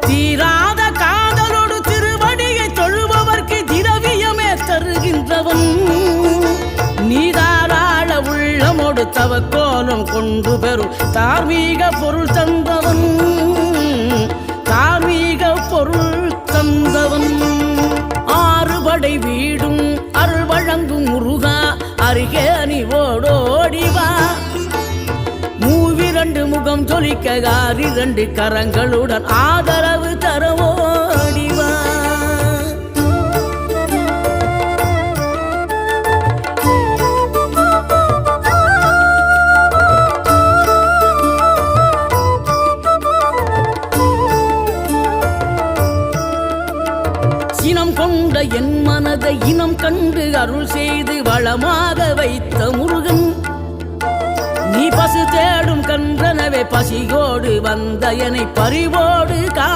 தீராத காதலோடு திருவடியை தொழுபவர்க்கு திரவியமே தருகின்றவன் நீதாராள உள்ளமோடு தவக்கோலம் கொண்டு பெறும் தார்மீக பொருள் தந்தவன் தார்மீக பொருள் தந்தவன் ஆறுபடை வீடும் அருள் வழங்கும் முருகா அருகே நீ ஓடோடிவா மூவிரண்டு முகம் ஜொலிக்க ஆறிரண்டு கரங்களுடன் ஆதரவு தரவோடிவா சினம் கொண்ட என் மனதை இனம் கண்டு அருள் செய்து வளமாக வைத்த முருகன் நீ பசு தேடும் கன்றனவே பசியோடு வந்த என்னை பறிவோடு